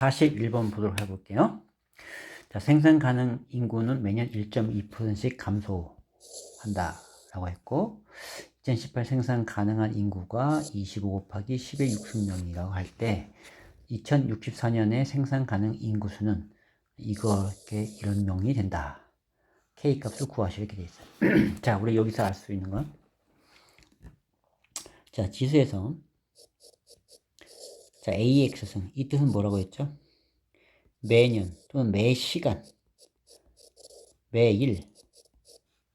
41번 보도록 해볼게요. 자, 생산 가능 인구는 매년 1.2%씩 감소한다 라고 했고, 2018 생산 가능한 인구가 25 곱하기 10의 60명이라고 할 때 2064년에 생산 가능 인구수는 이런 명이 된다. K 값을 구하시오. 이렇게 돼 있어요. 자, 우리 여기서 알 수 있는 건, 자, 지수에서, 자, AX승, 이 뜻은 뭐라고 했죠? 매년 또는 매시간, 매일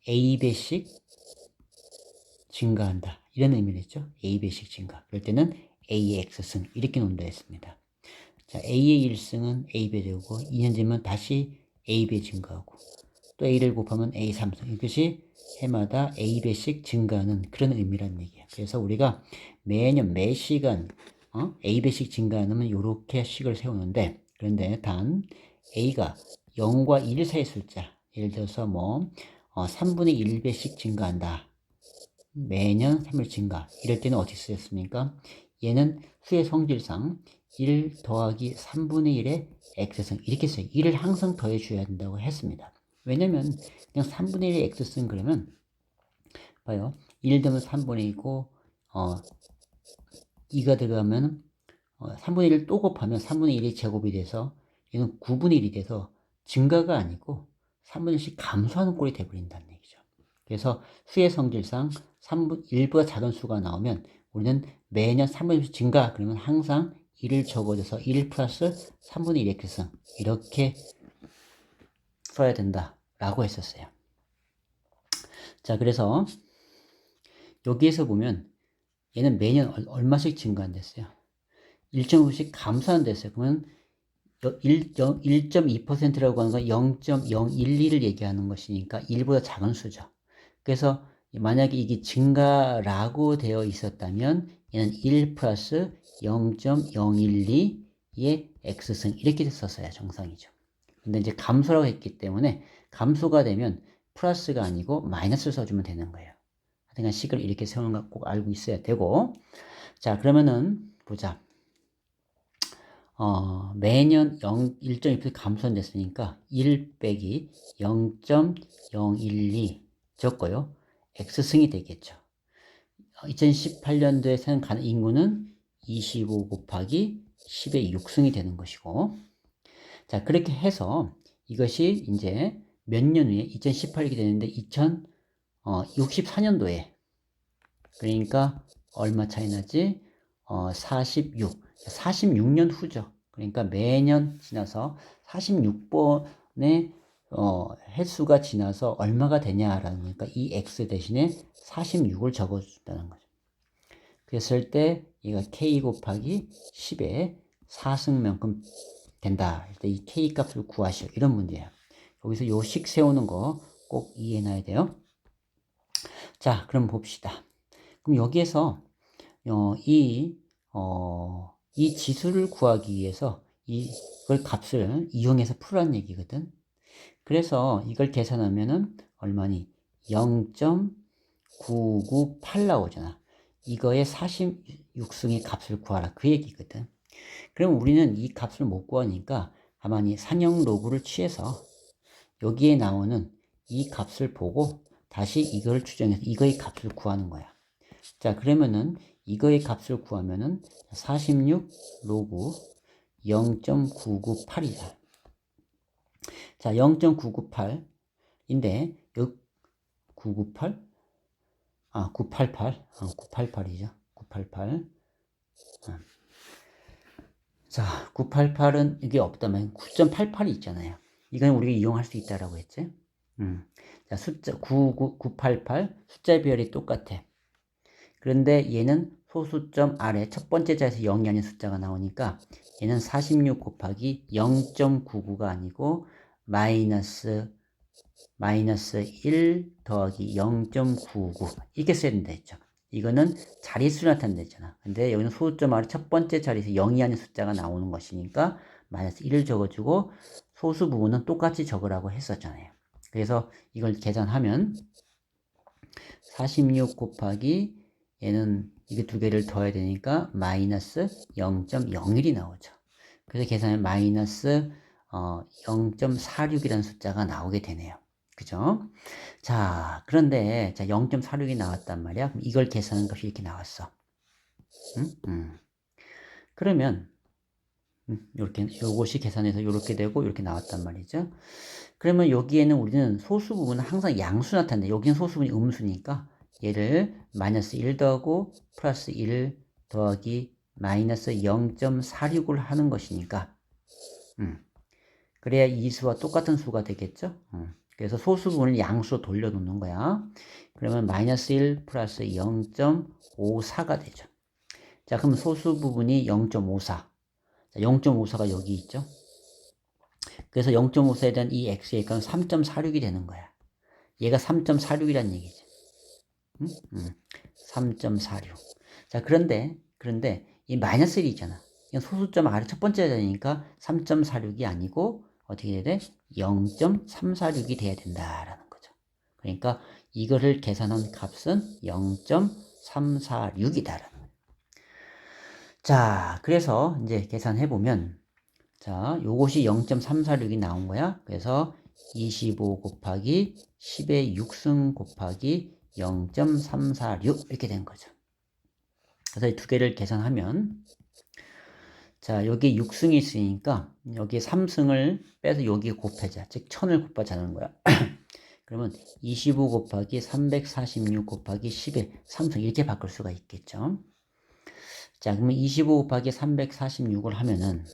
A배씩 증가한다. 이런 의미겠죠? A배씩 증가. 그럴 때는 AX승 이렇게 놓는다 했습니다. 자, A의 1승은 A배 되고 2년 뒤면 다시 A배 증가하고 또 A를 곱하면 A 3승. 이것이 해마다 A배씩 증가하는 그런 의미란 얘기야. 그래서 우리가 매년 매시간 A배씩 증가하면 이렇게 식을 세우는데, 그런데 단 A가 0과 1 사이의 숫자, 예를 들어서 3분의 1배씩 증가한다. 매년 3일 증가. 이럴 때는 어떻게 쓰였습니까? 얘는 수의 성질상 1 더하기 3분의 1의 x승 이렇게 써요. 1을 항상 더해줘야 된다고 했습니다. 왜냐면 그냥 3분의 1의 x승 그러면 봐요. 1 더하면 3분의 2고 2가 들어가면 3분의 1을 또 곱하면 3분의 1이 제곱이 돼서 얘는 9분의 1이 돼서 증가가 아니고 3분의 1씩 감소하는 꼴이 돼버린다는 얘기죠. 그래서 수의 성질상 1보다 작은 수가 나오면 우리는 매년 3분의 1씩 증가, 그러면 항상 1을 적어줘서 1 플러스 3분의 1의 x승 이렇게 써야 된다라고 했었어요. 자, 그래서 여기에서 보면 얘는 매년 얼마씩 증가한댔어요? 1.5씩 감소한댔어요. 그러면 1.2%라고 하는 건 0.012를 얘기하는 것이니까 1보다 작은 수죠. 그래서 만약에 이게 증가라고 되어 있었다면 얘는 1 플러스 0.012의 x승 이렇게 썼어야 정상이죠. 근데 이제 감소라고 했기 때문에 감소가 되면 플러스가 아니고 마이너스를 써주면 되는 거예요. 하여튼 식을 이렇게 세우는 거 꼭 알고 있어야 되고, 자, 그러면은 보자. 매년 1.2% 감소됐으니까 1 빼기 0.012 적고요. x승이 되겠죠. 2018년도에 생산 가능 인구는 25 곱하기 10의 6승이 되는 것이고, 자, 그렇게 해서 이것이 이제 몇 년 후에 2018이 되는데 2064년도에, 그러니까 얼마 차이 나지? 46년 후죠. 그러니까 매년 지나서 46번의 횟수가 지나서 얼마가 되냐라는 거니까 이 x 대신에 46을 적어준다는 거죠. 그랬을 때 이가 k 곱하기 10의 4승만큼 된다. 이 k 값을 구하시오. 이런 문제예요. 여기서 요 식 세우는 거 꼭 이해해놔야 돼요. 자, 그럼 봅시다. 그럼 여기에서 이 지수를 구하기 위해서 이걸 값을 이용해서 풀라는 얘기거든. 그래서 이걸 계산하면은 얼마니? 0.998 나오잖아. 이거의 46승의 값을 구하라. 그 얘기거든. 그럼 우리는 이 값을 못 구하니까 가만히 상형 로그를 취해서 여기에 나오는 이 값을 보고 다시 이걸 추정해서 이거의 값을 구하는 거야. 자, 그러면은 이거의 값을 구하면은 46 로그 0.998이다. 자, 0.998인데 998? 988. 988이죠. 988. 자, 988은 이게 없다면 9.88이 있잖아요. 이건 우리가 이용할 수 있다라고 했지. 자, 숫자 988 숫자 비율이 똑같아. 그런데 얘는 소수점 아래 첫 번째 자에서 0이 아닌 숫자가 나오니까 얘는 46 곱하기 0.99가 아니고 마이너스 1 더하기 0.99 이렇게 써야 된다 했죠. 이거는 자릿수를 나타낸다잖아. 근데 여기는 소수점 아래 첫 번째 자리에서 0이 아닌 숫자가 나오는 것이니까 마이너스 1을 적어주고 소수 부분은 똑같이 적으라고 했었잖아요. 그래서 이걸 계산하면 46 곱하기 얘는 이게 두 개를 더해야 되니까 마이너스 0.01이 나오죠. 그래서 계산하면 마이너스 0.46이라는 숫자가 나오게 되네요. 그죠? 자, 그런데 자 0.46이 나왔단 말이야. 그럼 이걸 계산한 것이 이렇게 나왔어. 그러면 이렇게 요것이 계산해서 이렇게 되고 이렇게 나왔단 말이죠. 그러면 여기에는 우리는 소수 부분은 항상 양수 나타내. 여기는 소수 부분이 음수니까 얘를 마이너스 1 더하고 플러스 1 더하기 마이너스 0.46을 하는 것이니까 그래야 이 수와 똑같은 수가 되겠죠. 그래서 소수 부분을 양수로 돌려놓는 거야. 그러면 마이너스 1 플러스 0.54가 되죠. 자, 그럼 소수 부분이 0.54. 0.54가 여기 있죠. 그래서 0.54에 대한 이 x의 값은 3.46이 되는 거야. 얘가 3.46이란 얘기죠. 3.46. 자, 그런데 이 마이너스 1이잖아. 이건 소수점 아래 첫 번째 자리니까 3.46이 아니고 어떻게 해야 돼? 0.346이 돼야 된다라는 거죠. 그러니까 이거를 계산한 값은 0.346이다라는 거예요. 자, 그래서 이제 계산해 보면 자, 요것이 0.346이 나온 거야. 그래서 25 곱하기 10의 6승 곱하기 0.346 이렇게 된 거죠. 그래서 이 두 개를 계산하면 자, 여기 6승이 있으니까 여기 3승을 빼서 여기에 곱하자. 즉 1000을 곱하자는 거야. 그러면 25 곱하기 346 곱하기 10의 3승 이렇게 바꿀 수가 있겠죠. 자, 그러면 25 곱하기 346을 하면은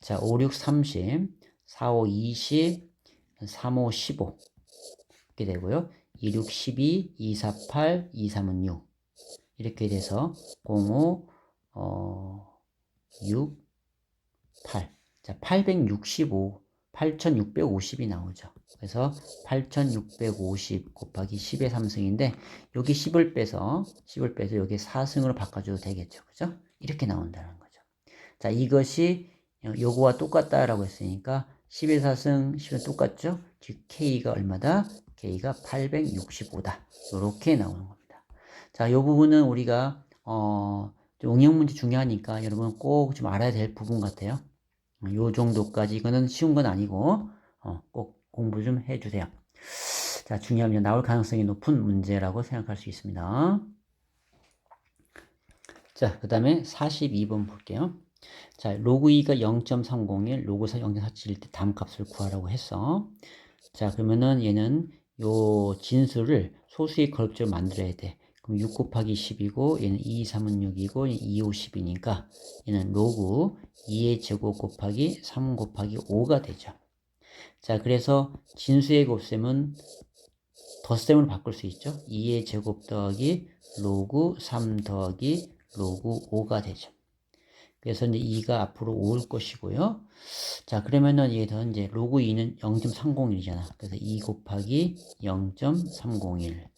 자, 5, 6, 30, 4, 5, 20, 3, 5, 15 이렇게 되고요. 2, 6, 12, 2, 4, 8, 2, 3은 6 이렇게 돼서 0, 5, 6, 8 자, 865, 8650이 나오죠. 그래서 8650 곱하기 10의 3승인데 여기 10을 빼서 여기 4승으로 바꿔줘도 되겠죠. 그죠? 이렇게 나온다는 거죠. 자, 이것이 요거와 똑같다라고 했으니까 10의 4승 10은 똑같죠? 즉 K가 얼마다? K가 865다. 이렇게 나오는 겁니다. 자, 요 부분은 우리가 응용 문제 중요하니까 여러분 꼭 좀 알아야 될 부분 같아요. 요 정도까지 이거는 쉬운 건 아니고 꼭 공부 좀 해주세요. 자, 중요하면 나올 가능성이 높은 문제라고 생각할 수 있습니다. 자, 그 다음에 42번 볼게요. 자, 로그 2가 0.301, 로그 4 0.471 때 담값을 구하라고 했어. 자, 그러면은 얘는 요 진수를 소수의 거듭적으로 만들어야 돼. 그럼 6 곱하기 10이고 얘는 2, 3은 6이고 2, 5, 10이니까 얘는 로그 2의 제곱 곱하기 3 곱하기 5가 되죠. 자, 그래서 진수의 곱셈은 덧셈으로 바꿀 수 있죠. 2의 제곱 더하기 로그 3 더하기 로그 5가 되죠. 그래서 이제 2가 앞으로 5일 것이고요. 자, 그러면은 얘는 이제 로그 2는 0.301이잖아. 그래서 2 곱하기 0.301.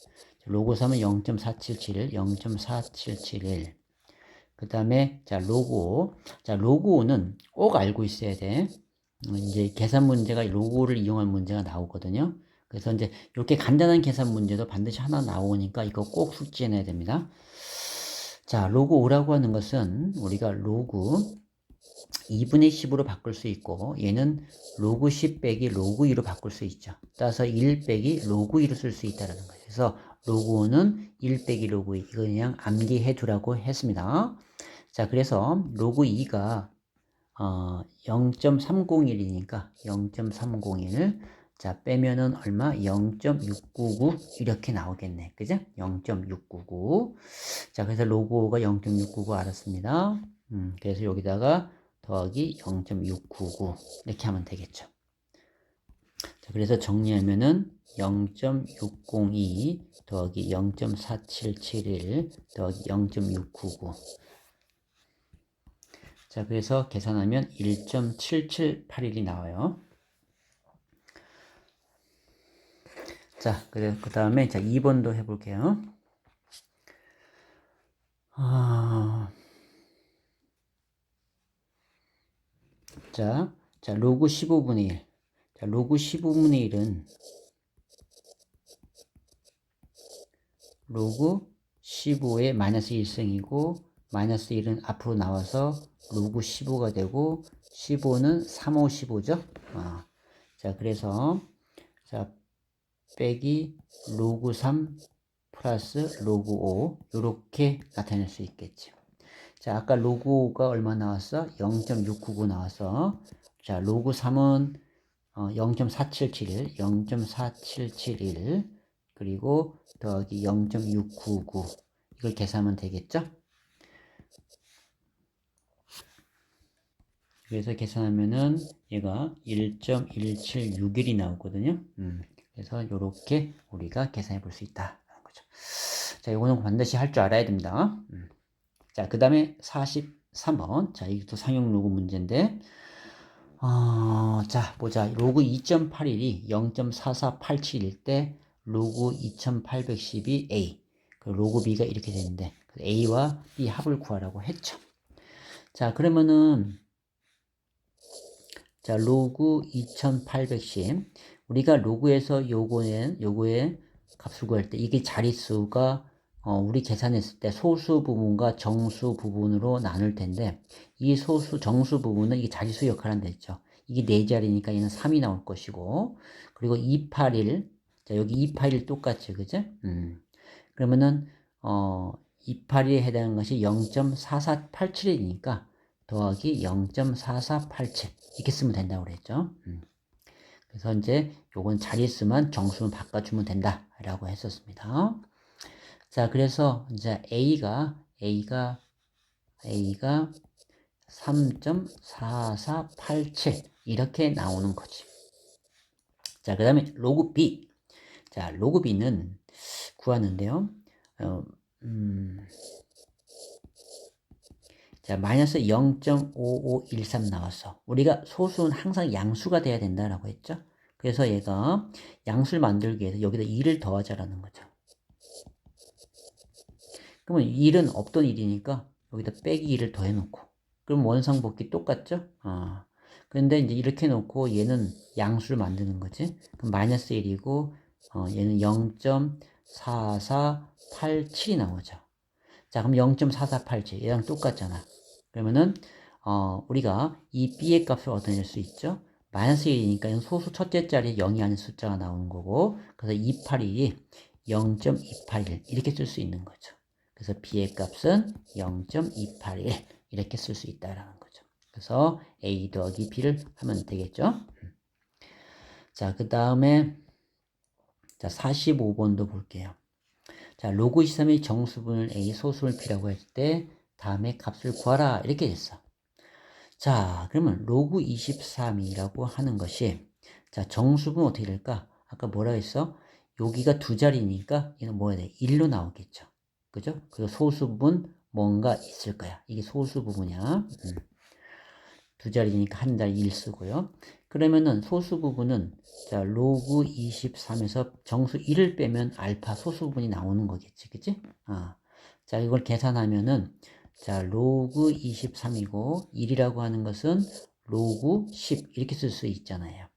로그 3은 0.477, 0.4771. 그 다음에, 자, 로그 5. 자, 로그 5는 꼭 알고 있어야 돼. 이제 계산 문제가 로그 5를 이용한 문제가 나오거든요. 그래서 이제 이렇게 간단한 계산 문제도 반드시 하나 나오니까 이거 꼭 숙지해 놔야 됩니다. 자, 로그 5라고 하는 것은 우리가 로그 2분의 10으로 바꿀 수 있고 얘는 로그 10 빼기 로그 2로 바꿀 수 있죠. 따라서 1 빼기 로그 2로 쓸 수 있다는 거예요. 그래서 로그 5는 1 빼기 로그 2 이거 그냥 암기해 두라고 했습니다. 자, 그래서 로그 2가 0.301이니까 0.301 자, 빼면은 얼마? 0.699 이렇게 나오겠네. 그죠? 0.699 자, 그래서 로그 5가 0.699 알았습니다. 그래서 여기다가 더하기 0.699 이렇게 하면 되겠죠. 자, 그래서 정리하면은 0.602 더하기 0.4771 더하기 0.699 자, 그래서 계산하면 1.7781이 나와요. 자, 그 다음에 자 2번도 해볼게요. 자, 로그 15분의 1. 자, 로그 15분의 1은 로그 15의 마이너스 1승이고 마이너스 1은 앞으로 나와서 로그 15가 되고 15는 3, 5, 15죠. 자, 그래서 자 빼기 로그 3 플러스 로그 5 이렇게 나타낼 수 있겠지. 자, 아까 로그 5가 얼마 나왔어? 0.699 나왔어. 자, 로그 3은 0.4771, 0.4771 그리고 더하기 0.699 이걸 계산하면 되겠죠? 그래서 계산하면은 얘가 1.1761이 나오거든요. 그래서 이렇게 우리가 계산해 볼 수 있다는 거죠. 자, 이거는 반드시 할 줄 알아야 됩니다. 자, 그 다음에 43번. 자, 이것도 상용 로그 문제인데, 자, 보자. 로그 2.81이 0.4487일 때, 로그 2810이 A. 그 로그 B가 이렇게 되는데, A와 B 합을 구하라고 했죠. 자, 그러면은, 자, 로그 2810. 우리가 로그에서 요거의 값을 구할 때, 이게 자릿수가 우리 계산했을 때 소수 부분과 정수 부분으로 나눌 텐데 이 소수 정수 부분은 이게 자릿수 역할을 한다 했죠. 이게 4자리니까 얘는 3이 나올 것이고 그리고 281 자 여기 281 똑같죠, 그죠? 그러면은 281에 해당하는 것이 0.4487이니까 더하기 0.4487 이렇게 쓰면 된다고 그랬죠. 그래서 이제 요건 자릿수만 정수만 바꿔주면 된다라고 했었습니다. 자, 그래서 이제 A가 3.4487 이렇게 나오는 거지. 자, 그 다음에 로그 B. 자, 로그 B는 구하는데요. 자, 마이너스 0.5513 나왔어. 우리가 소수는 항상 양수가 돼야 된다라고 했죠. 그래서 얘가 양수를 만들기 위해서 여기다 2를 더하자라는 거죠. 그러면 1은 없던 1이니까 여기다 빼기 1을 더해놓고 그럼 원상복귀 똑같죠? 그런데 이제 이렇게 놓고 얘는 양수를 만드는 거지. 그럼 마이너스 1이고 얘는 0.4487이 나오죠. 자, 그럼 0.4487 얘랑 똑같잖아. 그러면은 우리가 이 b의 값을 얻어낼 수 있죠. 마이너스 1이니까 소수 첫째 자리에 0이 아닌 숫자가 나오는 거고 그래서 281이 0.281 이렇게 쓸 수 있는 거죠. 그래서 b의 값은 0.281 이렇게 쓸 수 있다라는 거죠. 그래서 a 더하기 b를 하면 되겠죠. 자, 그 다음에 자 45번도 볼게요. 자, 로그 23의 정수분을 a 소수를 b라고 할 때 다음에 값을 구하라 이렇게 됐어. 자, 그러면 로그 23이라고 하는 것이 자 정수분 어떻게 될까? 아까 뭐라 했어? 여기가 두 자리니까 이건 뭐야 돼? 1로 나오겠죠. 그죠? 그리고 소수 부분 뭔가 있을 거야. 이게 소수 부분이야. 두 자리니까 한 자리 1 쓰고요. 그러면은 소수 부분은 자 로그 23에서 정수 1을 빼면 알파 소수 부분이 나오는 거겠지. 그치? 자 이걸 계산하면은 자 로그 23이고 1이라고 하는 것은 로그 10 이렇게 쓸 수 있잖아요.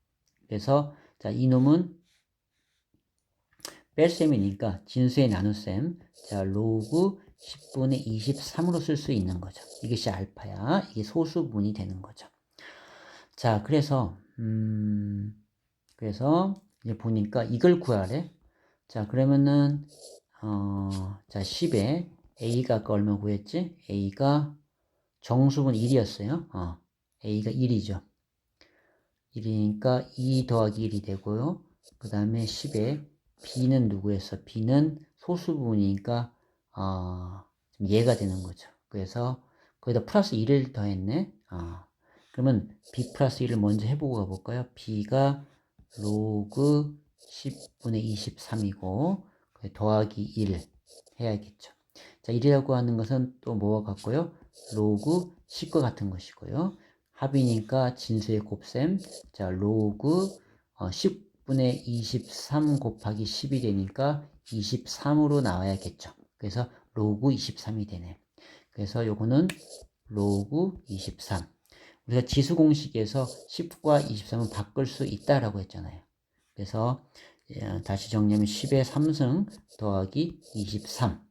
그래서 자 이놈은 뺄셈이니까 진수의 나눗셈 자 로그 10분의 23으로 쓸 수 있는 거죠. 이것이 알파야. 이게 소수 부분이 되는 거죠. 자, 그래서 이제 보니까 이걸 구하래. 자, 그러면은 자, 10에 a가 아까 얼마 구했지? a가 정수분 1이었어요. a가 1이죠. 1이니까 2 더하기 1이 되고요. 그 다음에 10에 b는 누구였어? b는 소수 부분이니까 얘가 되는 거죠. 그래서 거기다 플러스 1을 더했네. 그러면 b 플러스 1을 먼저 해보고 가볼까요? b가 로그 10분의 23이고 더하기 1 해야겠죠. 자, 1이라고 하는 것은 또 뭐와 같고요? 로그 10과 같은 것이고요. 합이니까 진수의 곱셈. 자, 로그 10분의 23 곱하기 10이 되니까 23으로 나와야겠죠. 그래서 로그 23이 되네. 그래서 요거는 로그 23. 우리가 지수 공식에서 10과 23은 바꿀 수 있다라고 했잖아요. 그래서 다시 정리하면 10의 3승 더하기 23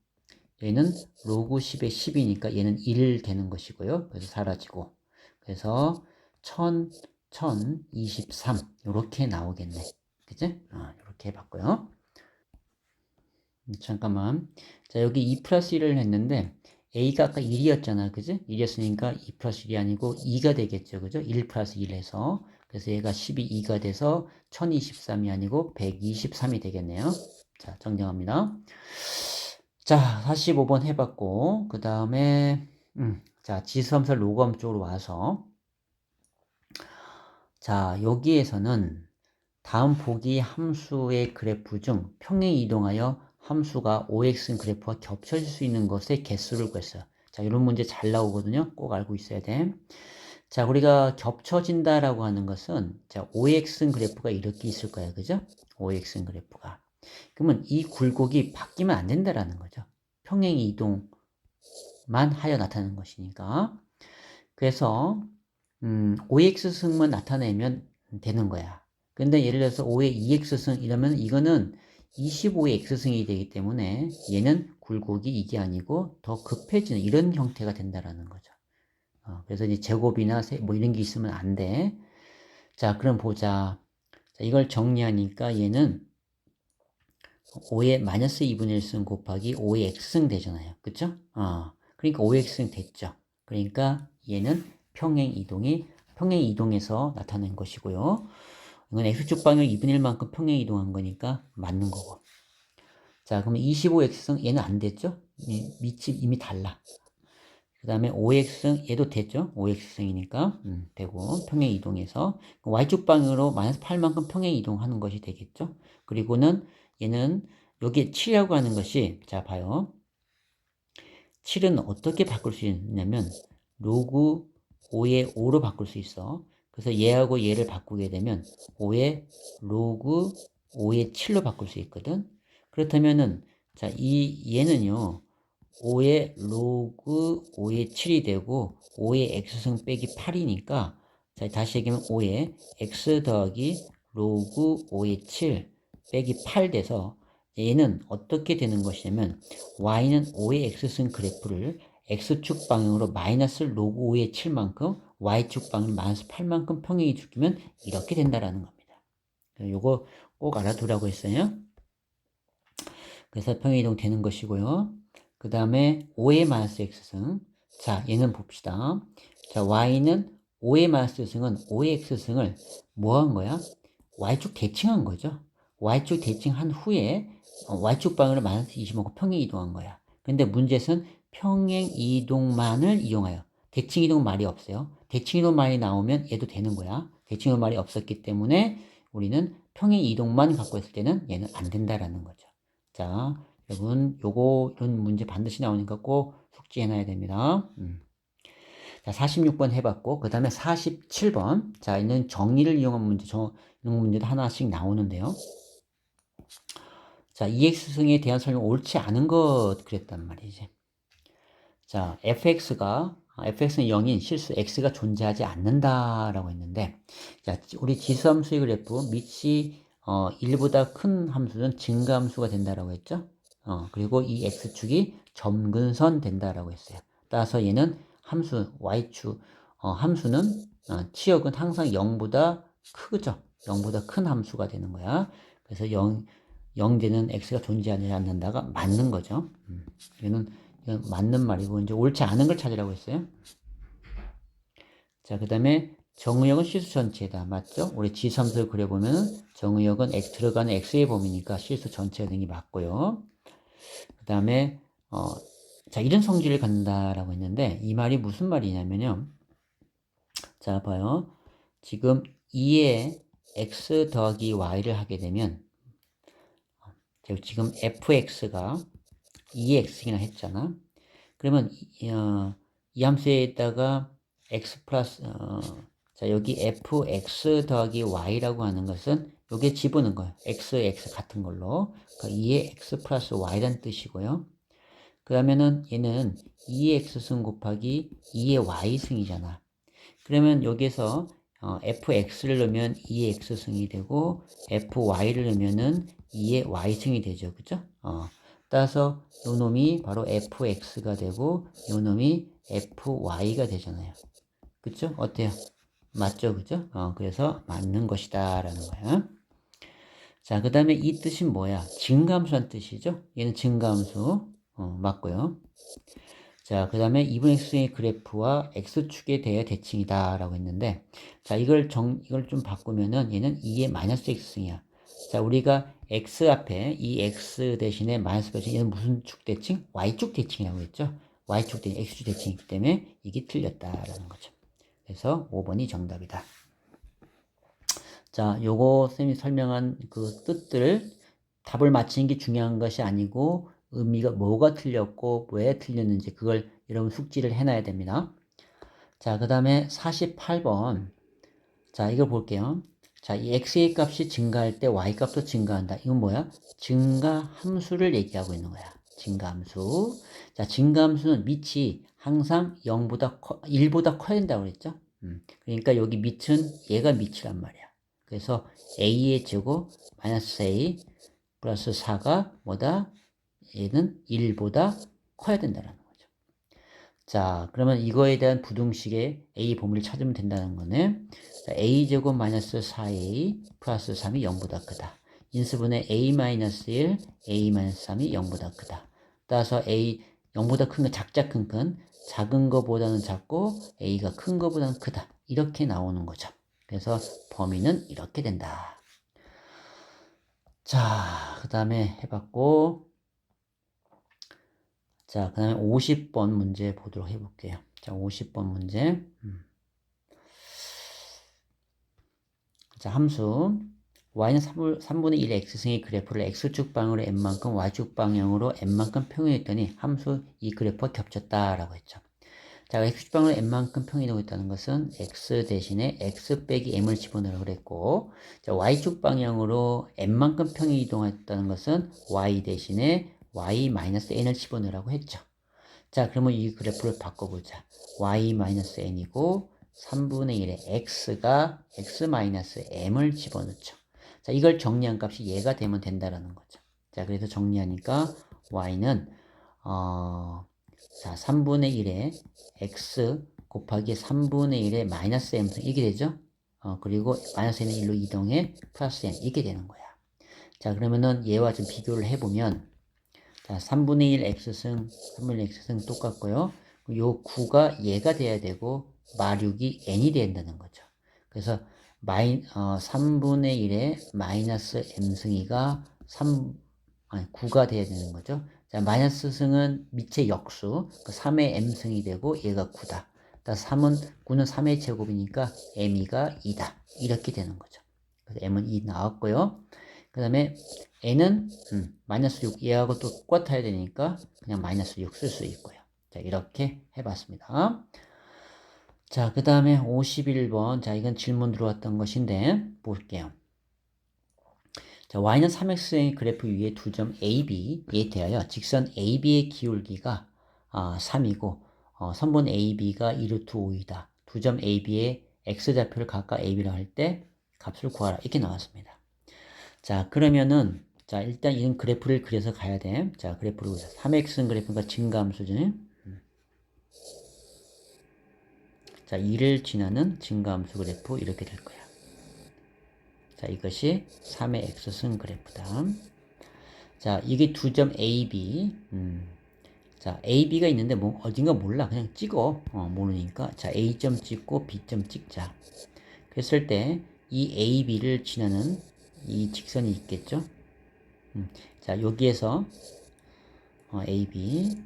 얘는 로그 10의 10이니까 얘는 1 되는 것이고요. 그래서 사라지고. 그래서 1023 이렇게 나오겠네. 그치? 이렇게 해봤고요. 잠깐만. 자, 여기 2 플러스 1을 했는데 A가 아까 1이었잖아. 그지? 1이었으니까 2 플러스 1이 아니고 2가 되겠죠. 그죠? 1 플러스 1 해서. 그래서 얘가 10이 2가 돼서 1023이 아니고 123이 되겠네요. 자, 정정합니다. 자, 45번 해봤고, 그 다음에, 자, 지수함수 로그함 쪽으로 와서, 자, 여기에서는 다음 보기 함수의 그래프 중 평행 이동하여 함수가 OX 그래프와 겹쳐질 수 있는 것의 개수를 구했어요. 자, 이런 문제 잘 나오거든요. 꼭 알고 있어야 돼. 자, 우리가 겹쳐진다라고 하는 것은, 자, OX 그래프가 이렇게 있을 거야. 그죠? OX 그래프가. 그러면 이 굴곡이 바뀌면 안 된다라는 거죠. 평행 이동만 하여 나타나는 것이니까. 그래서 OX승만 나타내면 되는 거야. 근데 예를 들어서 5의 2X승 이러면 이거는 25의 X승이 되기 때문에 얘는 굴곡이 이게 아니고 더 급해지는 이런 형태가 된다라는 거죠. 그래서 이제 제곱이나 뭐 이런 게 있으면 안 돼. 자, 그럼 보자. 자, 이걸 정리하니까 얘는 5의 마이너스 2분의 1승 곱하기 5의 x승 되잖아요. 그쵸? 그러니까 5의 x승 됐죠. 그러니까 얘는 평행 이동해서 나타낸 것이고요. 이건 x축 방향 2분의 1만큼 평행 이동한 거니까 맞는 거고. 자, 그러면 25x승 얘는 안 됐죠? 밑이 이미 달라. 그 다음에 5x승 얘도 됐죠? 5x승이니까 되고 평행 이동해서 y축 방향으로 마이너스 8만큼 평행 이동하는 것이 되겠죠? 그리고는 얘는 여기 7이라고 하는 것이 자 봐요. 7은 어떻게 바꿀 수 있냐면 로그 5의 5로 바꿀 수 있어. 그래서 얘하고 얘를 바꾸게 되면 5의 로그 5의 7로 바꿀 수 있거든. 그렇다면은 자 얘는요 5의 로그 5의 7이 되고 5의 x승 빼기 8이니까 자 다시 얘기하면 5의 x 더하기 로그 5의 7 빼기 8 돼서 얘는 어떻게 되는 것이냐면 y는 5의 x승 그래프를 x축 방향으로 마이너스 로그 5의 7만큼 y축 방향 마이너스 8만큼 평행이 죽이면 이렇게 된다라는 겁니다. 요거 꼭 알아두라고 했어요. 그래서 평행이동 되는 것이고요. 그 다음에 5의 마이너스 x승. 자, 얘는 봅시다. 자, y는 5의 마이너스 x승은 5의 x승을 뭐 한 거야? y축 대칭한 거죠. y축 대칭한 후에 y축 방향으로 마이너스 25고 평행 이동한 거야. 근데 문제는 평행 이동만을 이용하여 대칭 이동 말이 없어요. 대칭 이동 말이 나오면 얘도 되는 거야. 대칭 이동 말이 없었기 때문에 우리는 평행 이동만 갖고 있을 때는 얘는 안 된다라는 거죠. 자, 여러분, 이런 문제 반드시 나오니까 꼭 숙지해놔야 됩니다. 자, 46번 해봤고, 그 다음에 47번. 자, 있는 정의를 이용한 문제, 이런 문제도 하나씩 나오는데요. 자, EX승에 대한 설명 옳지 않은 것 그랬단 말이지. 자, fx는 0인 실수 x가 존재하지 않는다라고 했는데, 자, 우리 지수함수의 그래프 밑이 1보다 큰 함수는 증가함수가 된다라고 했죠. 그리고 이 x축이 점근선 된다라고 했어요. 따라서 얘는 y축, 함수는, 치역은 항상 0보다 크죠. 0보다 큰 함수가 되는 거야. 그래서 0 되는 x가 존재하지 않는다가 맞는 거죠. 이건 맞는 말이고, 이제 옳지 않은 걸 찾으라고 했어요. 자, 그 다음에 정의역은 실수 전체다. 맞죠? 우리 지수함수를 그려보면 정의역은 들어가는 x의 범위니까 실수 전체가 되는 게 맞고요. 그 다음에 자, 이런 성질을 갖는다라고 했는데 이 말이 무슨 말이냐면요. 자, 봐요. 지금 2에 x 더하기 y를 하게 되면 지금 fx가 2x이나 했잖아. 그러면 이 함수에다가 x 플러스 자 여기 fx 더하기 y라고 하는 것은 요게 집어넣은 거예요. x 같은 걸로. 그러니까 2의 x 플러스 y라는 뜻이고요. 그러면은 얘는 2의 x승 곱하기 2의 y승이잖아. 그러면 여기서 fx를 넣으면 2의 x승이 되고 fy를 넣으면은 2의 y승이 되죠. 그죠? 따라서 요 놈이 바로 fx가 되고 요 놈이 fy가 되잖아요. 그쵸? 어때요? 맞죠? 그죠? 그래서 맞는 것이다 라는 거야. 자, 그 다음에 이 뜻은 뭐야? 증가함수란 뜻이죠? 얘는 증가함수. 맞고요. 자, 그 다음에 2분의 x의 그래프와 x축에 대해 대칭이다 라고 했는데, 자, 이걸 좀 바꾸면은 얘는 2의 마이너스 x승이야. 자, 우리가 x 앞에 이 x 대신에 마이너스 대신 얘는 무슨 축 대칭? y축 대칭이라고 했죠? y축 대칭, x축 대칭이기 때문에 이게 틀렸다라는 거죠. 그래서 5번이 정답이다. 자, 요거 쌤이 설명한 그 뜻들 답을 맞히는 게 중요한 것이 아니고 의미가 뭐가 틀렸고 왜 틀렸는지 그걸 여러분 숙지를 해놔야 됩니다. 자, 그 다음에 48번. 자, 이거 볼게요. 자, 이 x의 값이 증가할 때 y 값도 증가한다. 이건 뭐야? 증가함수를 얘기하고 있는 거야. 증가함수. 자, 증가함수는 밑이 항상 1보다 커야 된다고 그랬죠? 그러니까 여기 밑은 얘가 밑이란 말이야. 그래서 a의 제곱 마이너스 a 플러스 4가 뭐다? 얘는 1보다 커야 된다는 거죠. 자, 그러면 이거에 대한 부등식의 a 범위를 찾으면 된다는 거네. 자, a제곱 마이너스 4a 플러스 3이 0보다 크다. 인수분해 a 마이너스 1, a 마이너스 3이 0보다 크다. 따라서 a 0보다 큰 거 작자 큰 작은 거보다는 작고 a가 큰 거보다는 크다. 이렇게 나오는 거죠. 그래서 범위는 이렇게 된다. 자, 그 다음에 해봤고, 자, 그 다음에 50번 문제 보도록 해볼게요. 자, 50번 문제. 자, 함수. y는 3분의 1 x승의 그래프를 x축 방향으로 n만큼, y축 방향으로 n만큼 평행했더니 함수 이 그래프가 겹쳤다라고 했죠. 자, x축 방향으로 n만큼 평행하고 있다는 것은 x 대신에 x 빼기 m을 집어넣으라고 그랬고, 자, y축 방향으로 n만큼 평행 이동했다는 것은 y 대신에 y 마이너스 n을 집어넣으라고 했죠. 자, 그러면 이 그래프를 바꿔보자. y-n이고 3분의 1에 x가 x-m을 집어넣죠. 자, 이걸 정리한 값이 얘가 되면 된다라는 거죠. 자, 그래서 정리하니까 y는 자, 3분의 1에 x 곱하기 3분의 1에 마이너스 m 이게 되죠? 그리고 마이너스 n은 1로 이동해 플러스 n 이게 되는 거야. 자, 그러면은 얘와 좀 비교를 해보면 자, 3분의 1 x승, 3분의 1 x승 똑같고요. 요 9가 얘가 돼야 되고 마륙이 n이 된다는 거죠. 그래서 3분의 1에 마이너스 m승이가 9가 돼야 되는 거죠. 자, 마이너스 승은 밑의 역수, 그 3의 m승이 되고 얘가 9다. 9는 3의 제곱이니까 m이가 2다. 이렇게 되는 거죠. 그래서 m은 2 나왔고요. 그 다음에 n은 마이너스 6 얘하고 또 똑같아야 되니까 그냥 마이너스 6 쓸 수 있고요. 자, 이렇게 해봤습니다. 자, 그 다음에 51번. 자, 이건 질문 들어왔던 것인데 볼게요. 자, y는 3x의 그래프 위에 두 점 AB에 대하여 직선 AB의 기울기가 3이고 선분 AB가 2루트 5이다. 두 점 AB의 x좌표를 각각 AB라고 할 때 값을 구하라. 이렇게 나왔습니다. 자, 그러면은 자, 일단 이런 그래프를 그려서 가야 돼. 자, 그래프를 그려서 3x는 그래프가 증가함수지. 자, 2를 지나는 증가함수 그래프 이렇게 될 거야. 자, 이것이 3의 x승 그래프다. 자, 이게 두 점 AB. 자, AB가 있는데 뭐 어딘가 몰라. 그냥 찍어. 모르니까. 자, A점 찍고 B점 찍자. 그랬을 때 이 AB를 지나는 이 직선이 있겠죠? 자, 여기에서 AB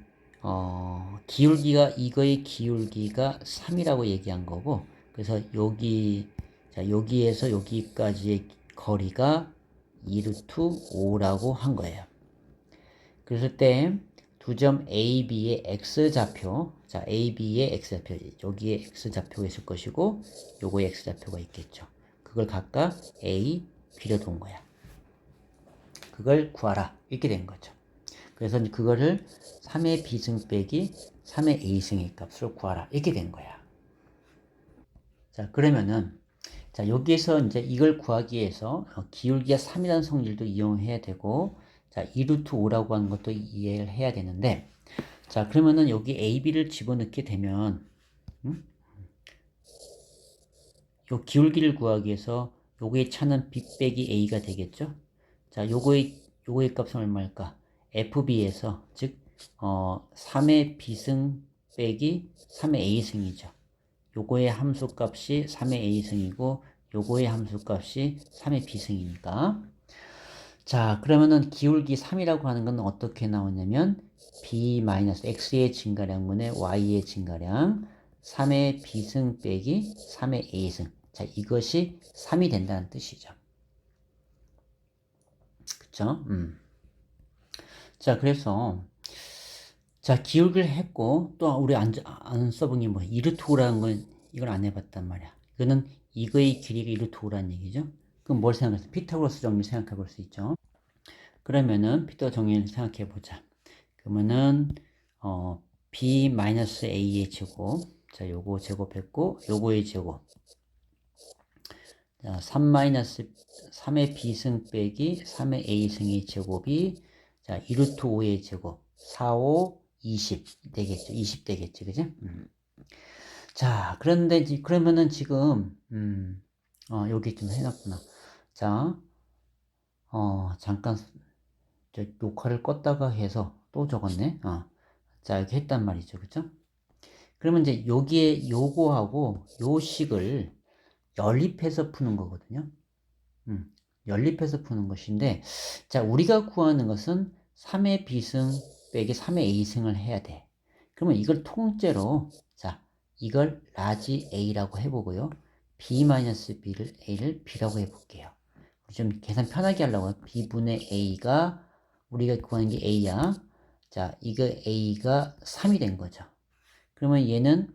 기울기가 이거의 기울기가 3이라고 얘기한 거고 그래서 자, 여기에서 여기까지의 거리가 2루트 5라고 한 거예요. 그랬을 때 두 점 AB의 X좌표 자, AB의 X좌표 여기에 X좌표가 있을 것이고 요거에 X좌표가 있겠죠. 그걸 각각 A, B로 둔 거야. 그걸 구하라 이렇게 된 거죠. 그래서 그거를 3의 B승 빼기 3의 A승의 값으로 구하라 이렇게 된 거야. 자, 그러면은 자, 여기에서 이제 이걸 구하기 위해서 기울기가 3이라는 성질도 이용해야 되고 자, 2루트 5라고 하는 것도 이해를 해야 되는데, 자, 그러면은 여기 AB를 집어넣게 되면, 요 기울기를 구하기 위해서 요거의 차는 B 빼기 A가 되겠죠? 자, 요거의 값은 얼마일까? FB에서, 즉, 3의 B승 빼기 3의 A승이죠. 요거의 함수값이 3의 A승이고, 요거의 함수값이 3의 B승이니까. 자, 그러면은 기울기 3이라고 하는 건 어떻게 나오냐면, B-X의 증가량분의 Y의 증가량, 3의 B승 빼기 3의 A승. 자, 이것이 3이 된다는 뜻이죠. 그쵸? 자, 그래서, 자, 기울기를 했고, 또 우리 안 써본 게 뭐, 이루토라는 건 이걸 안 해봤단 말이야. 이거는 이거의 길이가 이루토라는 얘기죠. 그럼 뭘 생각했어? 피타고라스 정리 생각해 볼 수 있죠. 그러면은, 피타고라스 정리를 생각해 보자. 그러면은, B-A의 제곱. 자, 요거 제곱했고, 요거의 제곱. 자, 3의 B승 빼기 3의 A승의 제곱이, 자, 2루트 5의 제곱. 4, 5, 20 되겠죠. 20 되겠죠. 그죠? 자, 그러면은 지금, 여기 좀 해놨구나. 자, 잠깐, 저 녹화를 껐다가 해서 또 적었네. 자, 이렇게 했단 말이죠. 그죠? 그러면 이제 여기에 요거하고 요 식을 연립해서 푸는 거거든요. 연립해서 푸는 것인데, 자, 우리가 구하는 것은 3의 B승 빼기 3의 A승을 해야 돼. 그러면 이걸 통째로, 자, 이걸 라지 A라고 해보고요. B-B를 A를 B라고 해볼게요. 좀 계산 편하게 하려고 B분의 A가, 우리가 구하는 게 A야. 자, 이거 A가 3이 된 거죠. 그러면 얘는,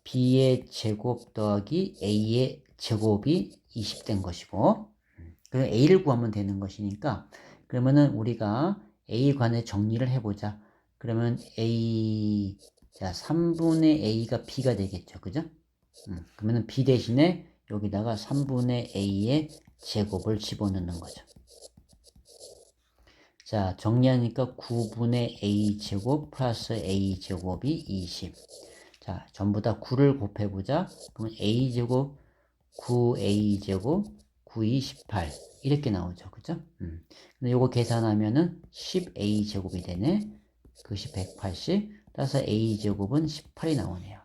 B의 제곱 더하기 A의 제곱이 20 된 것이고, 그럼 A를 구하면 되는 것이니까, 그러면은 우리가 A에 관해 정리를 해보자. 그러면 A, 자, 3분의 A가 B가 되겠죠. 그죠? 그러면은 B 대신에 여기다가 3분의 A의 제곱을 집어넣는 거죠. 자, 정리하니까 9분의 A 제곱 플러스 A 제곱이 20. 자, 전부 다 9를 곱해보자. 그러면 A 제곱, 9A 제곱, 9, 18. 이렇게 나오죠. 그죠? 근데 요거 계산하면은 10A 제곱이 되네. 그것이 180. 따라서 A 제곱은 18이 나오네요.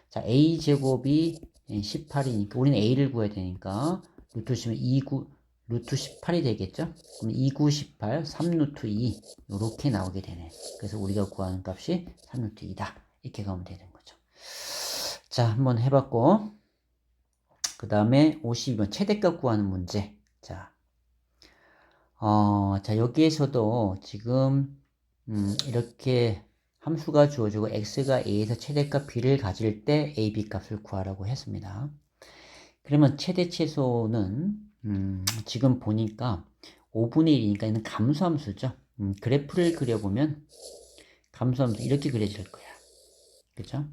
자, A 제곱이 18이니까, 우리는 A를 구해야 되니까, 루트 치면 29, 루트 18이 되겠죠? 그럼 29, 18, 3루트 2. 이렇게 나오게 되네. 그래서 우리가 구하는 값이 3루트 2다. 이렇게 가면 되는 거죠. 자, 한번 해봤고, 그 다음에 52번 최대값 구하는 문제. 자, 자, 여기에서도 지금, 이렇게 함수가 주어지고 x가 a에서 최대값 b를 가질 때 a, b 값을 구하라고 했습니다. 그러면 최대 최소는, 지금 보니까 5분의 1이니까 이는 감소함수죠. 그래프를 그려보면 감소함수 이렇게 그려질 거야. 그죠?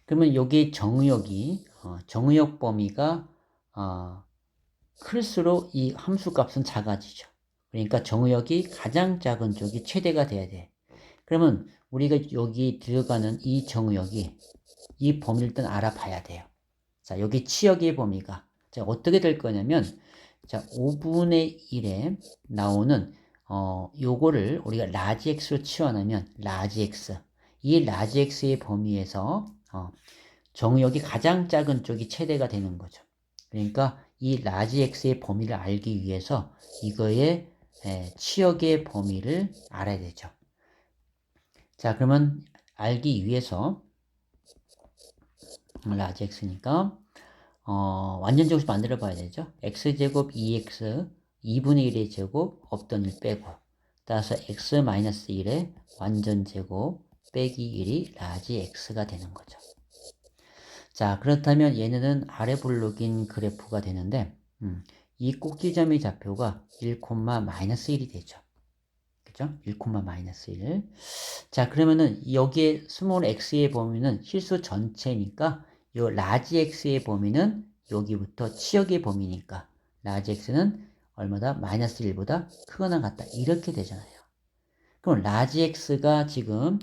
그러면 여기 정의역 범위가, 클수록 이 함수 값은 작아지죠. 그러니까 정의역이 가장 작은 쪽이 최대가 돼야 돼. 그러면 우리가 여기 들어가는 이 정의역이 이 범위를 일단 알아봐야 돼요. 자, 여기 치역의 범위가, 자, 어떻게 될 거냐면, 자, 5분의 1에 나오는, 요거를 우리가 라지 x로 치환하면, 라지 x. 이 라지 x의 범위에서, 정의역이 가장 작은 쪽이 최대가 되는 거죠. 그러니까 이 라지 x의 범위를 알기 위해서 이거의 치역의 범위를 알아야 되죠. 자, 그러면 알기 위해서 라지 x니까 완전제곱식 만들어 봐야 되죠. x제곱 2x 2분의 1의 제곱 없던 1 빼고, 따라서 x-1의 완전제곱 빼기 1이 라지 x가 되는 거죠. 자, 그렇다면 얘네는 아래 블록인 그래프가 되는데, 이 꼭지점의 좌표가 1,-1이 되죠. 그죠? 1,-1. 자, 그러면은 여기에 스몰 x의 범위는 실수 전체니까, 요 라지 x의 범위는 여기부터 치역의 범위니까, 라지 x는 얼마다? 마이너스 1보다 크거나 같다. 이렇게 되잖아요. 그럼 라지 x가 지금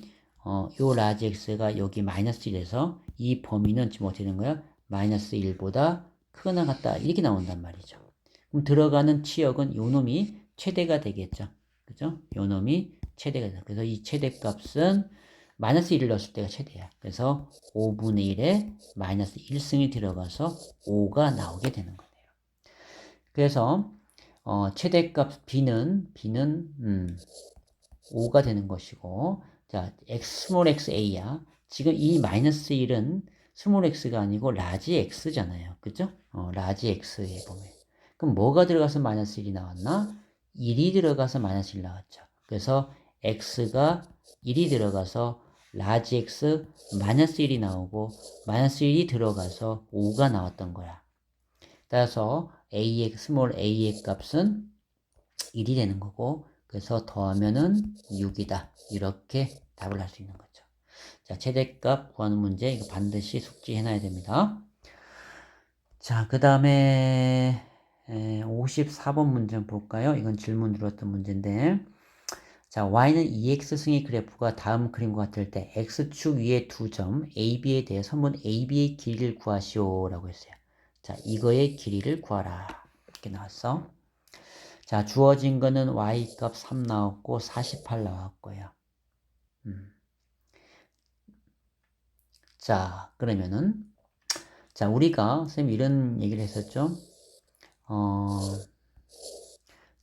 요 라지 x가 여기 마이너스 1에서 이 범위는 지금 어떻게 되는 거야? 마이너스 1보다 크거나 같다. 이렇게 나온단 말이죠. 그럼 들어가는 치역은 요 놈이 최대가 되겠죠. 그죠? 요 놈이 최대가 되죠. 그래서 이 최대값은 마이너스 1을 넣었을 때가 최대야. 그래서 5분의 1에 마이너스 1승이 들어가서 5가 나오게 되는 거예요. 그래서 최대값 b는 5가 되는 것이고, 자, 스몰 xa야. 지금 이 마이너스 1은 스몰 x가 아니고 라지 x잖아요. 그죠? 라지 x에 보면. 그럼 뭐가 들어가서 마이너스 1이 나왔나? 1이 들어가서 마이너스 1 나왔죠. 그래서 x가 1이 들어가서 라지 x 마이너스 1이 나오고 마이너스 1이 들어가서 5가 나왔던 거야. 따라서 스몰 a의 값은 1이 되는 거고, 그래서 더하면은 6이다. 이렇게 답을 할 수 있는 거죠. 자, 최대값 구하는 문제, 이거 반드시 숙지해놔야 됩니다. 자, 그 다음에 54번 문제 볼까요? 이건 질문 들었던 문제인데, 자, y는 2x승의 그래프가 다음 그림과 같을 때 x축 위에 두 점 AB에 대해 선분 AB의 길이를 구하시오 라고 했어요. 자, 이거의 길이를 구하라. 이렇게 나왔어. 자, 주어진 거는 y값 3 나왔고 48 나왔고요. 자, 그러면은 자, 우리가 선생님 이런 얘기를 했었죠.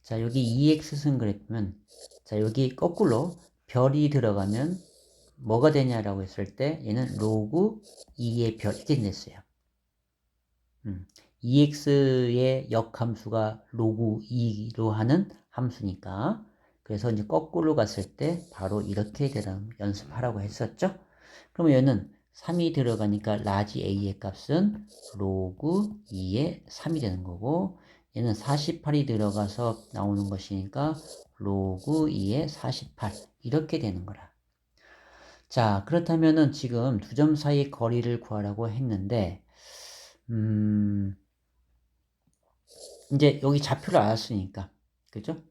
자, 여기 2x승 그래프면 자, 여기 거꾸로 별이 들어가면 뭐가 되냐라고 했을 때 얘는 로그 2의 별 이렇게 됐어요. 2x의 역함수가 로그 2로 하는 함수니까 그래서 이제 거꾸로 갔을 때 바로 이렇게 되는 연습하라고 했었죠. 그러면 얘는 3이 들어가니까 라지 a의 값은 로그 2의 3이 되는 거고 얘는 48이 들어가서 나오는 것이니까 로그 2의 48 이렇게 되는 거라. 자, 그렇다면은 지금 두 점 사이의 거리를 구하라고 했는데 이제 여기 좌표를 알았으니까 그죠?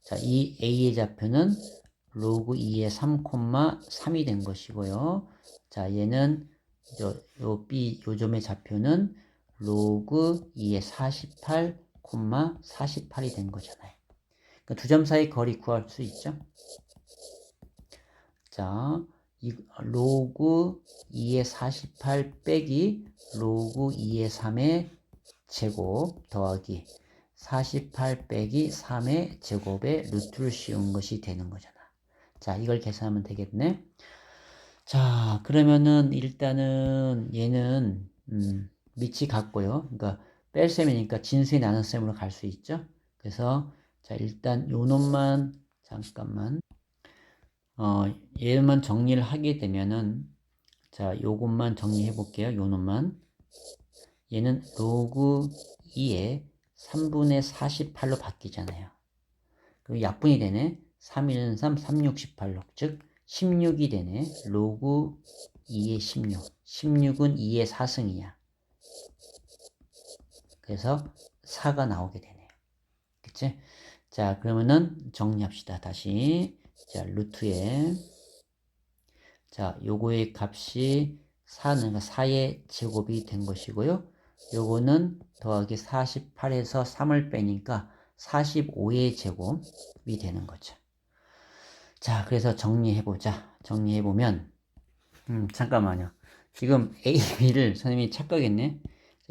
자, 이 a의 좌표는 로그 2의 3,3이 된 것이고요. 자, 얘는 요 b 요 점의 좌표는 로그 2의 48, 48이 된 거잖아요. 그러니까 두 점 사이 거리 구할 수 있죠? 자, 로그 2의 48 빼기 로그 2의 3의 제곱 더하기 48 빼기 3의 제곱에 루트를 씌운 것이 되는 거잖아. 자, 이걸 계산하면 되겠네. 자, 그러면은 일단은 얘는 밑이 같고요. 그러니까 뺄셈이니까 진수의 나눗셈으로 갈 수 있죠. 그래서 자, 일단 요 놈만 잠깐만 얘만 정리를 하게 되면은 자, 요것만 정리해 볼게요. 요 놈만 얘는 로그 2의 3분의 48로 바뀌잖아요. 그럼 약분이 되네. 3, 1은 3, 3, 6, 18로. 즉 16이 되네. 로그 2의 16. 16은 2의 4승이야. 그래서 4가 나오게 되네요. 그치? 자, 그러면은 정리합시다. 다시. 자, 루트에. 자, 요거의 값이 4는 4의 제곱이 된 것이고요. 요거는 더하기 48에서 3을 빼니까 45의 제곱이 되는 거죠. 자, 그래서 정리해보자. 정리해보면, 잠깐만요. 지금 AB를 선생님이 착각했네.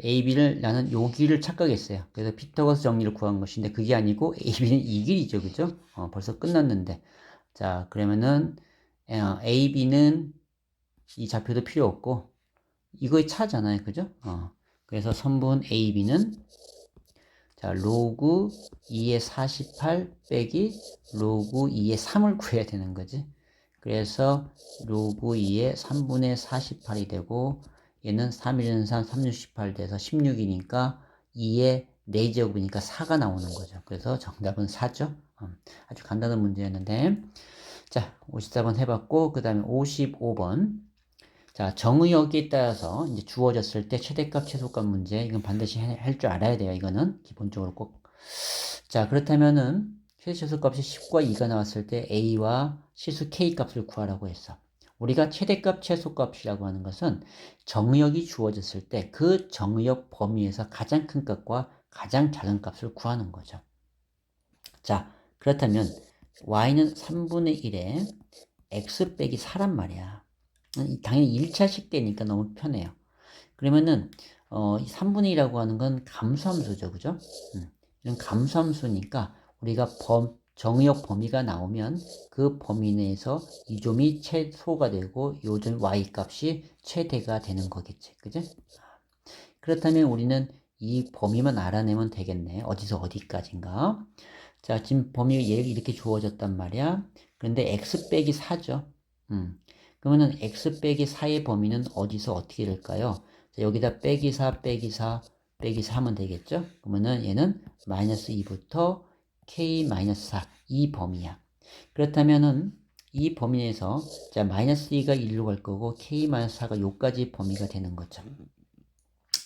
AB를 나는 여기를 착각했어요. 그래서 피타고라스 정리를 구한 것인데 그게 아니고 AB는 이 길이죠. 그죠? 벌써 끝났는데. 자, 그러면은 AB는 이 좌표도 필요 없고 이거의 차잖아요. 그죠? 그래서 선분 AB는 자, 로그 2의 48 빼기 로그 2의 3을 구해야 되는 거지. 그래서 로그 2의 3분의 48이 되고 얘는 3, 1은 3, 3, 6, 18 돼서 16이니까 2의 4제곱이니까 4가 나오는 거죠. 그래서 정답은 4죠. 아주 간단한 문제였는데 자, 54번 해봤고 그 다음에 55번 자, 정의역에 따라서 이제 주어졌을 때 최대값, 최소값 문제, 이건 반드시 할 줄 알아야 돼요. 이거는 기본적으로 꼭. 자, 그렇다면은 최대 최소값이 10과 2가 나왔을 때 a와 실수 k 값을 구하라고 했어. 우리가 최대값 최소값이라고 하는 것은 정의역이 주어졌을 때 그 정의역 범위에서 가장 큰 값과 가장 작은 값을 구하는 거죠. 자, 그렇다면 y는 3분의 1에 x 빼기 4란 말이야. 당연히 1차식 되니까 너무 편해요. 그러면은 3분의 1이라고 하는 건 감수함수죠. 그죠? 이런 감수함수니까 우리가 정의역 범위가 나오면 그 범위 내에서 이 점이 최소가 되고 요 점 y 값이 최대가 되는 거겠지. 그죠? 그렇다면 우리는 이 범위만 알아내면 되겠네. 어디서 어디까지인가. 자, 지금 범위 이렇게 주어졌단 말이야. 그런데 x 빼기 4죠. 그러면은 x 빼기 4의 범위는 어디서 어떻게 될까요? 자, 여기다 빼기 4, 빼기 4, 빼기 4 하면 되겠죠? 그러면은 얘는 마이너스 2부터 k 마이너스 4, 이 범위야. 그렇다면은 이 범위 내에서 자, 마이너스 2가 1로 갈 거고 k 마이너스 4가 요까지 범위가 되는 거죠.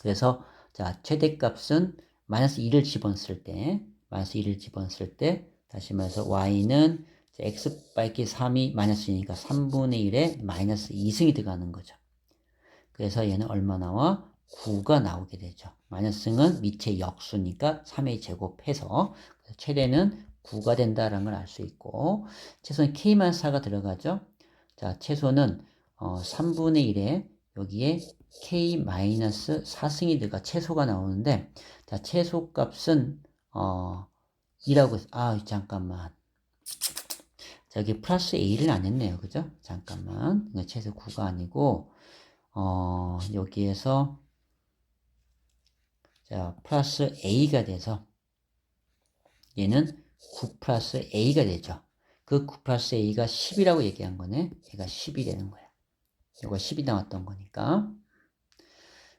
그래서 자, 최대값은 마이너스 2를 집어넣었을 때 마이너스 1을 집어넣었을 때 다시 말해서 y는 x 빼기 3이 마이너스 2니까 3분의 1에 마이너스 2승이 들어가는 거죠. 그래서 얘는 얼마 나와? 9가 나오게 되죠. 마이너스는 밑에 역수니까 3의 제곱해서 최대는 9가 된다는 걸 알 수 있고 최소는 k-4가 들어가죠. 자, 최소는 3분의 1에 여기에 k-4승이 들어가 최소가 나오는데 자, 최소값은 2라고 했어. 아, 잠깐만. 저기 플러스 a를 안 했네요. 그죠? 잠깐만. 최소 9가 아니고 여기에서 자, 플러스 a가 돼서 얘는 9 플러스 a가 되죠. 그 9 플러스 a가 10이라고 얘기한 거네. 얘가 10이 되는 거야. 이거 10이 나왔던 거니까.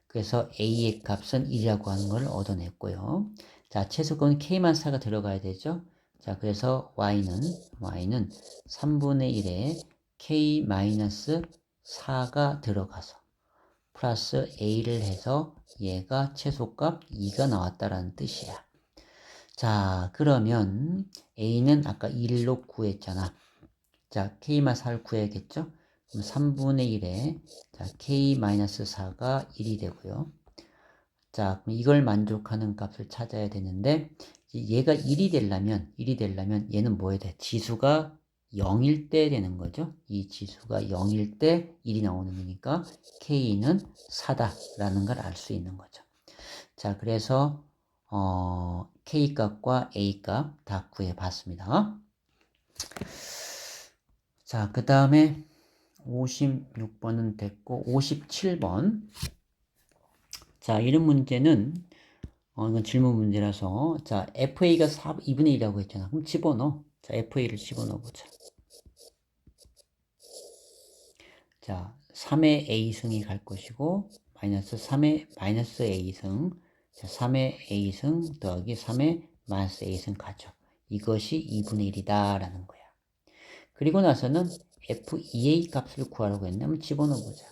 그래서 a의 값은 1이라고 하는 걸 얻어냈고요. 자, 최소건 k만 4가 들어가야 되죠. 자, 그래서 y는 3분의 1에 k-4가 들어가서 플러스 a를 해서 얘가 최소값 2가 나왔다라는 뜻이야. 자, 그러면 a는 아까 1로 구했잖아. 자, k-4를 구해야겠죠? 그럼 3분의 1에 자, k-4가 1이 되고요. 자, 그럼 이걸 만족하는 값을 찾아야 되는데 얘가 1이 되려면 얘는 뭐 해야 돼? 지수가 0일 때 되는 거죠. 이 지수가 0일 때 1이 나오는 거니까 k는 4다라는 걸 알 수 있는 거죠. 자, 그래서 k 값과 a 값 다 구해 봤습니다. 자, 그 다음에 56번은 됐고 57번. 자, 이런 문제는 이건 질문 문제라서 자, FA가 2분의 1이라고 했잖아. 그럼 집어넣어. 자, FA를 집어넣어 보자. 자, 3의 A승이 갈 것이고 마이너스 3의 마이너스 A승 자, 3의 A승 더하기 3의 마이너스 A승 가죠. 이것이 2분의 1이다 라는 거야. 그리고 나서는 FEA 값을 구하라고 했는데 한번 집어넣어 보자.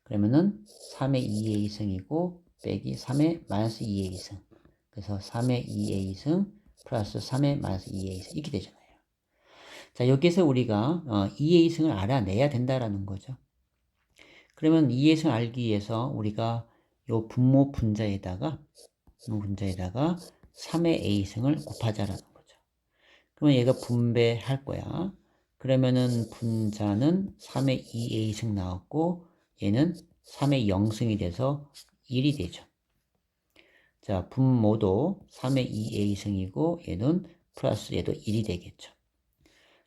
그러면은 3의 2A승이고 빼기 3의 마이너스 2A승 그래서 3의 2A승 플러스 3의 마이너스 2A승 이렇게 되잖아요. 자, 여기서 우리가 2A승을 알아내야 된다라는 거죠. 그러면 2A승을 알기 위해서 우리가 요 분모 분자에다가 3의 A승을 곱하자라는 거죠. 그러면 얘가 분배할 거야. 그러면은 분자는 3의 2A승 나왔고 얘는 3의 0승이 돼서 1이 되죠. 자, 분모도 3의 2A승이고 얘는 플러스 얘도 1이 되겠죠.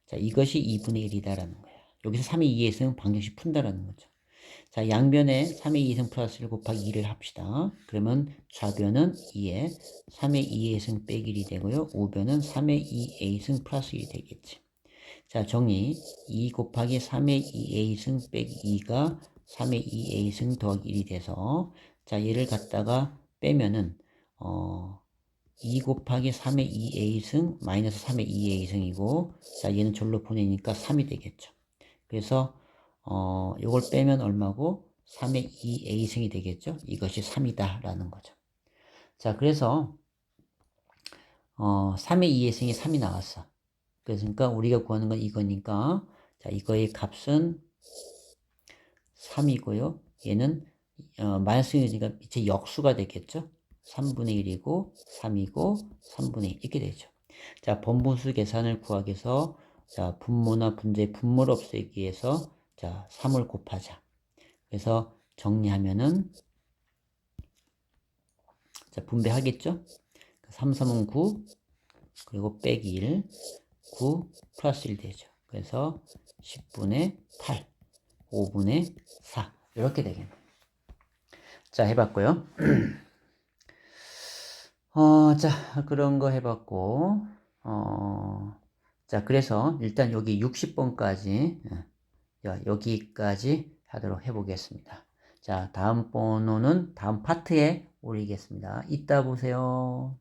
자, 이것이 2분의 1이다라는 거야. 여기서 3의 2A승 방정식 푼다라는 거죠. 자, 양변에 3의 2승 플러스 1 곱하기 2를 합시다. 그러면 좌변은 2에 3의 2A승 빼기 1이 되고요. 우변은 3의 2A승 플러스 1이 되겠지. 자, 정리. 2 곱하기 3의 2A승 빼기 2가 3의 2A승 더하기 1이 돼서 자, 얘를 갖다가 빼면은 2 곱하기 3의 2A승 마이너스 3의 2A승이고 자, 얘는 절로 보내니까 3이 되겠죠. 그래서 요걸 빼면 얼마고 3의 2A승이 되겠죠. 이것이 3이다 라는 거죠. 자, 그래서 3의 2의 승이 3이 나왔어. 그러니까 우리가 구하는 건 이거니까, 자, 이거의 값은 3이고요. 얘는, 마이너스 1이니까 이제 역수가 되겠죠? 3분의 1이고, 3이고, 3분의 1 이렇게 되죠. 자, 번분수 계산을 구하기 위해서, 자, 분모나 분자의 분모를 없애기 위해서, 자, 3을 곱하자. 그래서 정리하면은, 자, 분배하겠죠? 3, 3은 9, 그리고 빼기 1, 9 플러스 1 되죠. 그래서 10분의 8, 5분의 4 이렇게 되겠네요. 자, 해봤고요. 자, 그런 거 해봤고, 자, 그래서 일단 여기 60번까지, 여기까지 하도록 해보겠습니다. 자, 다음 번호는 다음 파트에 올리겠습니다. 이따 보세요.